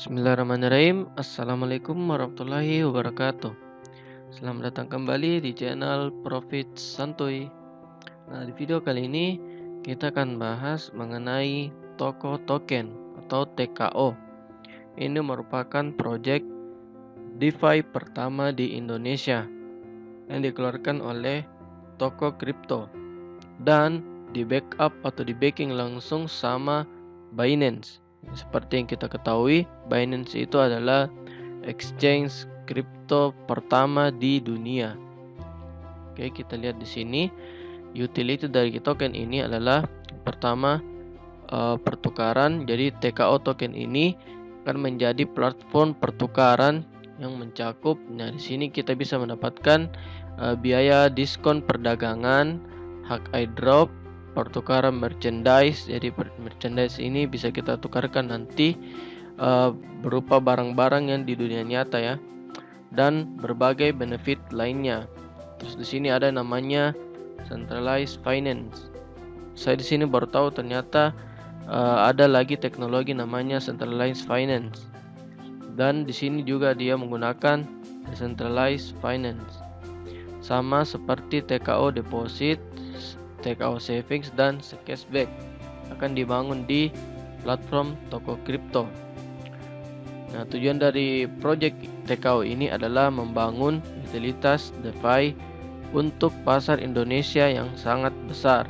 Bismillahirrahmanirrahim. Assalamualaikum warahmatullahi wabarakatuh. Selamat datang kembali di channel Profit Santuy. Nah, di video kali ini kita akan bahas mengenai toko token atau TKO. Ini merupakan proyek DeFi pertama di Indonesia yang dikeluarkan oleh toko kripto dan di backup atau di backing langsung sama Binance. Seperti yang kita ketahui, Binance itu adalah exchange kripto pertama di dunia. Oke, kita lihat di sini utility dari token ini adalah pertama pertukaran. Jadi TKO token ini akan menjadi platform pertukaran yang mencakup. Nah, di sini kita bisa mendapatkan biaya diskon perdagangan, hak airdrop, pertukaran merchandise. Jadi merchandise ini bisa kita tukarkan nanti berupa barang-barang yang di dunia nyata ya, dan berbagai benefit lainnya. Terus di sini ada namanya centralized finance. Saya di sini baru tahu ternyata ada lagi teknologi namanya centralized finance. Dan di sini juga dia menggunakan decentralized finance. Sama seperti TKO deposit, TKO savings dan cashback akan dibangun di platform toko kripto. Nah, tujuan dari proyek TKO ini adalah membangun utilitas DeFi untuk pasar Indonesia yang sangat besar.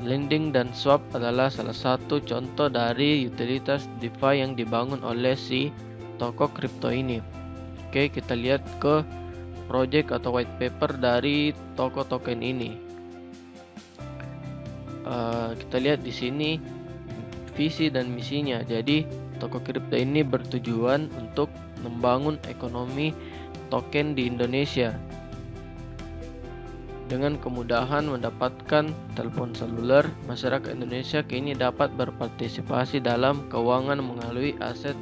Lending dan swap adalah salah satu contoh dari utilitas DeFi yang dibangun oleh si toko kripto ini. Oke, kita lihat ke project atau white paper dari toko token ini. Kita lihat di sini visi dan misinya. Jadi toko kripto ini bertujuan untuk membangun ekonomi token di Indonesia dengan kemudahan mendapatkan telepon seluler. Masyarakat Indonesia kini dapat berpartisipasi dalam keuangan melalui aset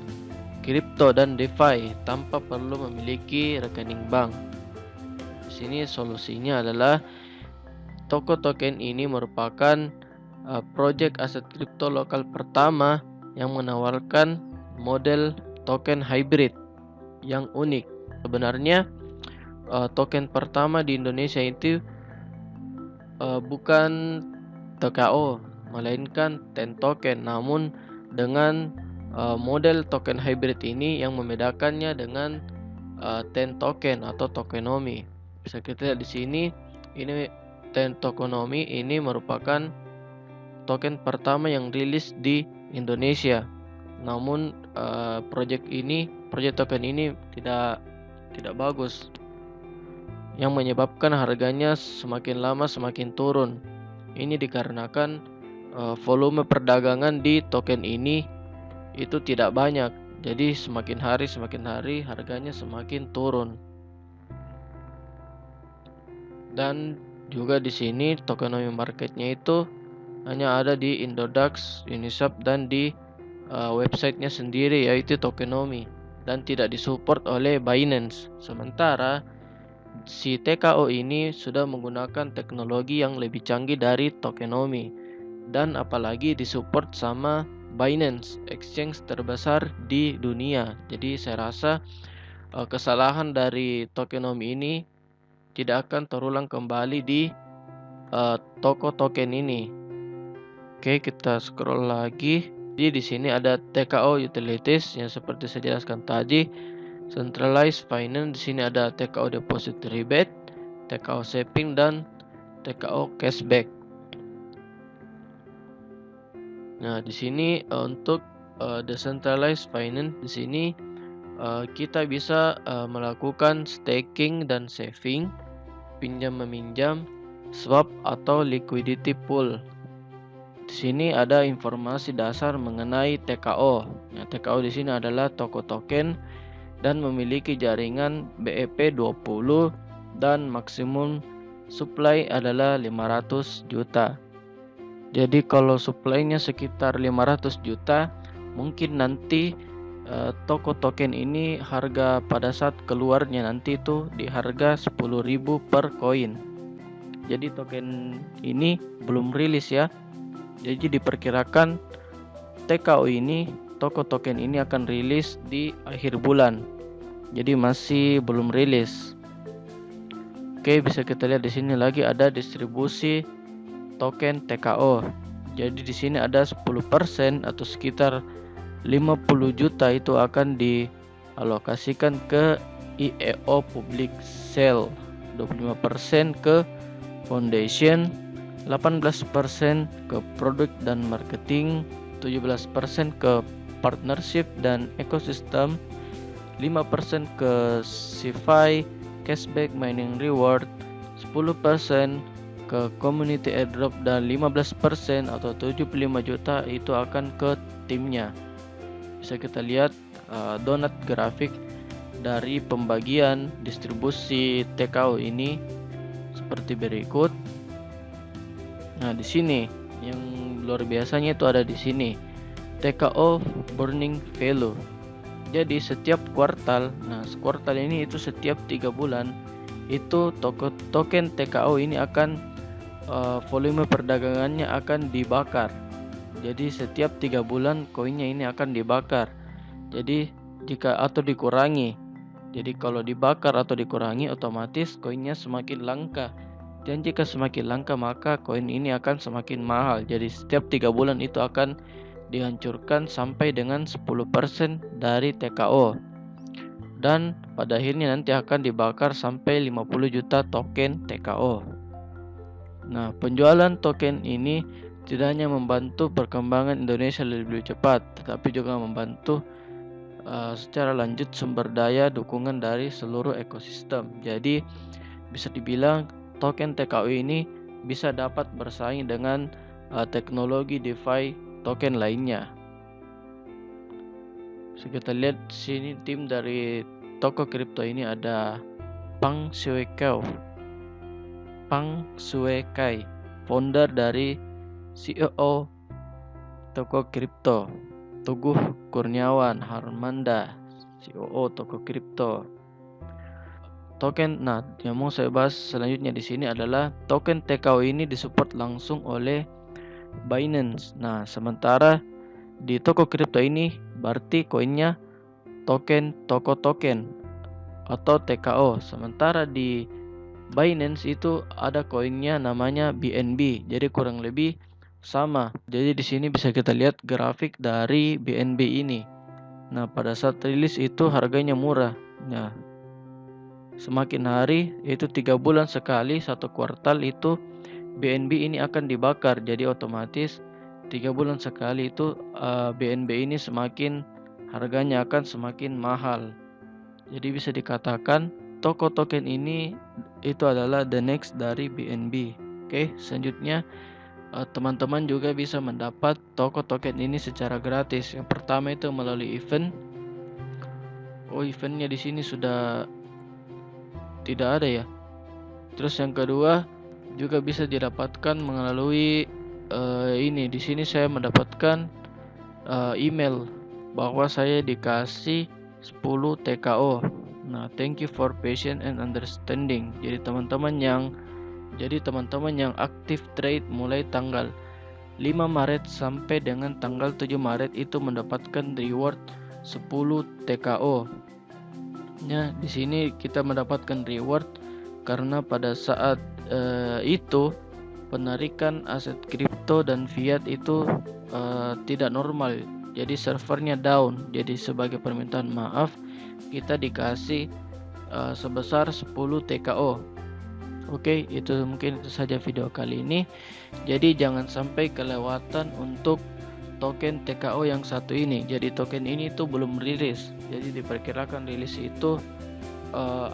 kripto dan DeFi tanpa perlu memiliki rekening bank. Di sini solusinya adalah toko token ini merupakan proyek aset kripto lokal pertama yang menawarkan model token hybrid yang unik. Sebenarnya token pertama di Indonesia itu bukan TKO, melainkan Ten token. Namun dengan model token hybrid ini yang membedakannya dengan Ten token atau tokenomics. Bisa kita lihat di sini, ini Ten tokenomics ini merupakan token pertama yang rilis di Indonesia. Namun proyek token ini tidak bagus, yang menyebabkan harganya semakin lama semakin turun. Ini dikarenakan volume perdagangan di token ini itu tidak banyak. Jadi semakin hari harganya semakin turun. Dan juga di sini tokenomics marketnya itu hanya ada di Indodax, Uniswap dan di websitenya sendiri yaitu Tokenomics, dan tidak disupport oleh Binance. Sementara si TKO ini sudah menggunakan teknologi yang lebih canggih dari Tokenomics dan apalagi disupport sama Binance, exchange terbesar di dunia. Jadi saya rasa kesalahan dari Tokenomics ini tidak akan terulang kembali di toko token ini. Oke, kita scroll lagi. Jadi di sini ada TKO utilities yang seperti saya jelaskan tadi. Centralized finance, di sini ada TKO deposit rebate, TKO saving dan TKO cashback. Nah, di sini untuk decentralized finance, di sini kita bisa melakukan staking dan saving, pinjam meminjam, swap atau liquidity pool. Di sini ada informasi dasar mengenai TKO. Nah, TKO di sini adalah toko token dan memiliki jaringan BEP20 dan maksimum supply adalah 500 juta. Jadi kalau supply-nya sekitar 500 juta, mungkin nanti toko token ini harga pada saat keluarnya nanti itu di harga 10.000 per koin. Jadi token ini belum rilis ya. Jadi diperkirakan TKO ini toko token ini akan rilis di akhir bulan. Jadi masih belum rilis. Oke, bisa kita lihat di sini lagi ada distribusi token TKO. Jadi di sini ada 10% atau sekitar 50 juta itu akan dialokasikan ke IEO Public Sale, 25% ke Foundation, 18% ke produk dan marketing, 17% ke partnership dan ekosistem, 5% ke CeFi, cashback mining reward, 10% ke community airdrop, dan 15% atau 75 juta itu akan ke timnya. Bisa kita lihat donat grafik dari pembagian distribusi TKO ini seperti berikut. Nah, di sini yang luar biasanya itu ada di sini TKO burning value. Jadi setiap kuartal, kuartal ini itu setiap 3 bulan itu token TKO ini akan volume perdagangannya akan dibakar. Jadi setiap 3 bulan koinnya ini akan dibakar. Jadi jika atau dikurangi. Jadi kalau dibakar atau dikurangi, otomatis koinnya semakin langka. Dan jika semakin langka, maka koin ini akan semakin mahal. Jadi setiap 3 bulan itu akan dihancurkan sampai dengan 10% dari TKO. Dan pada akhirnya nanti akan dibakar sampai 50 juta token TKO. Nah, penjualan token ini tidak hanya membantu perkembangan Indonesia lebih cepat, tetapi juga membantu secara lanjut sumber daya dukungan dari seluruh ekosistem. Jadi bisa dibilang token TKO ini bisa dapat bersaing dengan teknologi DeFi token lainnya. So, kita lihat sini tim dari toko kripto ini ada Pang Shuekai, founder dari CEO toko kripto. Teguh Kurniawan Harmanda, CEO toko kripto. Token, yang mau saya bahas selanjutnya di sini adalah token TKO ini disupport langsung oleh Binance. Nah, sementara di toko kripto ini berarti koinnya toko token atau TKO. Sementara di Binance itu ada koinnya namanya BNB. Jadi kurang lebih sama. Jadi di sini bisa kita lihat grafik dari BNB ini. Nah, pada saat rilis itu harganya murah. Nah, semakin hari itu 3 bulan sekali, 1 kuartal itu BNB ini akan dibakar. Jadi otomatis 3 bulan sekali itu BNB ini semakin harganya akan semakin mahal. Jadi bisa dikatakan toko token ini itu adalah the next dari BNB. Oke, selanjutnya teman-teman juga bisa mendapat toko token ini secara gratis. Yang pertama itu melalui event. Eventnya di sini sudah tidak ada ya. Terus yang kedua juga bisa didapatkan melalui ini. Di sini saya mendapatkan email bahwa saya dikasih 10 TKO. Nah, thank you for patience and understanding. Jadi teman-teman yang aktif trade mulai tanggal 5 Maret sampai dengan tanggal 7 Maret itu mendapatkan reward 10 TKO. Ya, di sini kita mendapatkan reward karena pada saat itu penarikan aset kripto dan fiat itu tidak normal. Jadi servernya down. Jadi sebagai permintaan maaf kita dikasih sebesar 10 TKO. Oke, itu saja video kali ini. Jadi jangan sampai kelewatan untuk token TKO yang satu ini. Jadi token ini itu belum rilis. Jadi diperkirakan rilis itu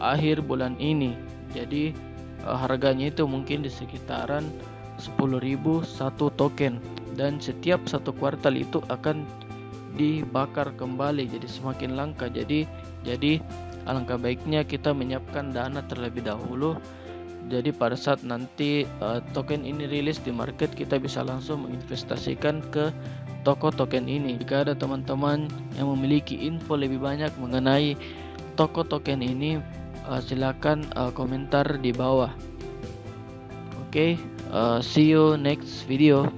akhir bulan ini. Jadi harganya itu mungkin di sekitaran 10.000 satu token. Dan setiap 1 kuartal itu akan dibakar kembali. Jadi semakin langka. Jadi alangkah baiknya kita menyiapkan dana terlebih dahulu. Jadi pada saat nanti token ini rilis di market, kita bisa langsung menginvestasikan ke toko token ini. Jika ada teman-teman yang memiliki info lebih banyak mengenai toko token ini, silakan komentar di bawah. Oke, see you next video.